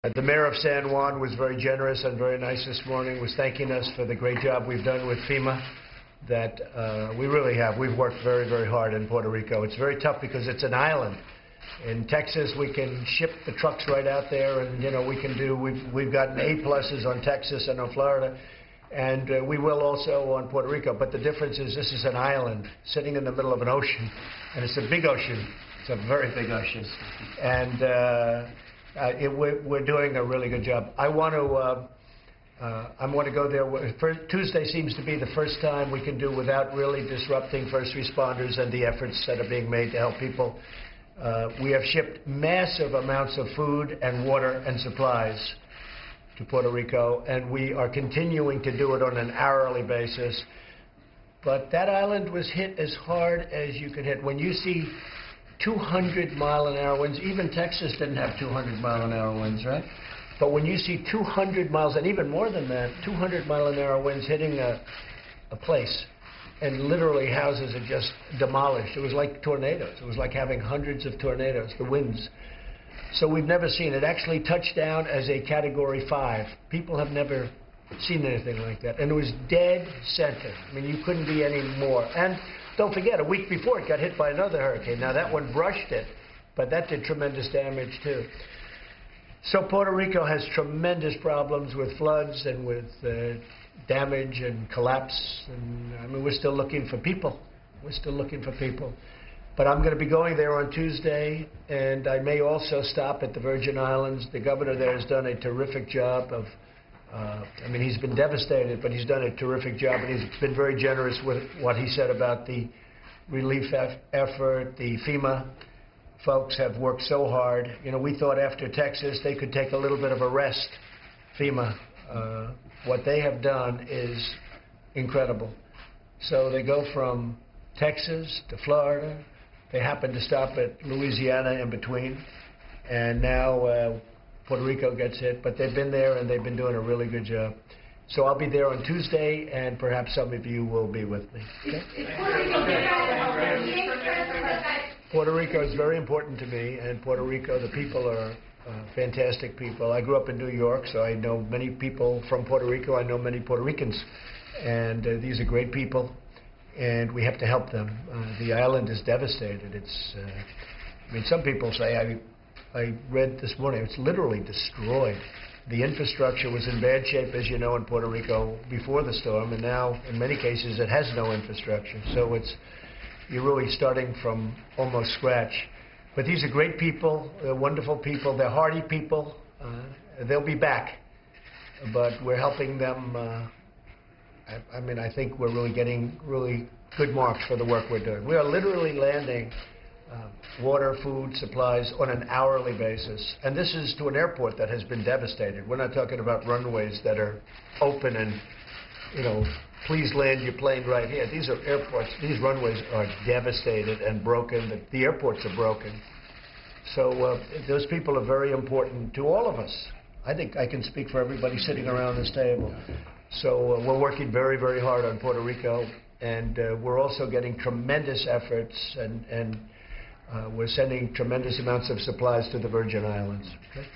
The mayor of San Juan was very generous and very nice this morning, was thanking us for the great job we've done with FEMA, that we really have. We've worked very, very hard in Puerto Rico. It's very tough because it's an island. In Texas, we can ship the trucks right out there, and, you know, we've gotten A+ on Texas and on Florida, and we will also on Puerto Rico. But the difference is this is an island sitting in the middle of an ocean, and it's a big ocean. It's a very big ocean. And we're doing a really good job. I want to go there. Tuesday seems to be the first time we can do without really disrupting first responders and the efforts that are being made to help people. We have shipped massive amounts of food and water and supplies to Puerto Rico, and we are continuing to do it on an hourly basis. But that island was hit as hard as you could hit. When you see 200-mile-an-hour winds, even Texas didn't have 200-mile-an-hour winds, right? But when you see 200 miles, and even more than that, 200-mile-an-hour winds hitting a place, and literally houses are just demolished. It was like tornadoes. It was like having hundreds of tornadoes, the winds. So we've never seen it. Actually touched down as a Category 5. People have never seen anything like that. And it was dead center. I mean, you couldn't be any more. And don't forget, a week before it got hit by another hurricane. Now, that one brushed it, but that did tremendous damage, too. So Puerto Rico has tremendous problems with floods and with damage and collapse. And, I mean, we're still looking for people. We're still looking for people. But I'm going to be going there on Tuesday, and I may also stop at the Virgin Islands. The governor there has done a terrific job of I mean, he's been devastated, but he's done a terrific job, and he's been very generous with what he said about the relief effort. The FEMA folks have worked so hard. You know, we thought after Texas they could take a little bit of a rest. FEMA, what they have done is incredible. So they go from Texas to Florida. They happen to stop at Louisiana in between, and now Puerto Rico gets hit, but they've been there and they've been doing a really good job. So I'll be there on Tuesday, and perhaps some of you will be with me. Okay? Puerto Rico is very important to me, and Puerto Rico, the people are fantastic people. I grew up in New York, so I know many people from Puerto Rico. I know many Puerto Ricans, and these are great people, and we have to help them. The island is devastated. It's, I mean, some people say, I read this morning, it's literally destroyed. The infrastructure was in bad shape, as you know, in Puerto Rico before the storm, and now, in many cases, it has no infrastructure. So you're really starting from almost scratch. But these are great people. They're wonderful people. They're hardy people. They'll be back. But we're helping them. I mean, I think we're really getting really good marks for the work we're doing. We are literally landing water, food, supplies on an hourly basis. And this is to an airport that has been devastated. We're not talking about runways that are open and, you know, please land your plane right here. These are airports. These runways are devastated and broken. The airports are broken. So those people are very important to all of us. I think I can speak for everybody sitting around this table. So we're working very, very hard on Puerto Rico, and we're also getting tremendous efforts, and we're sending tremendous amounts of supplies to the Virgin Islands. Okay?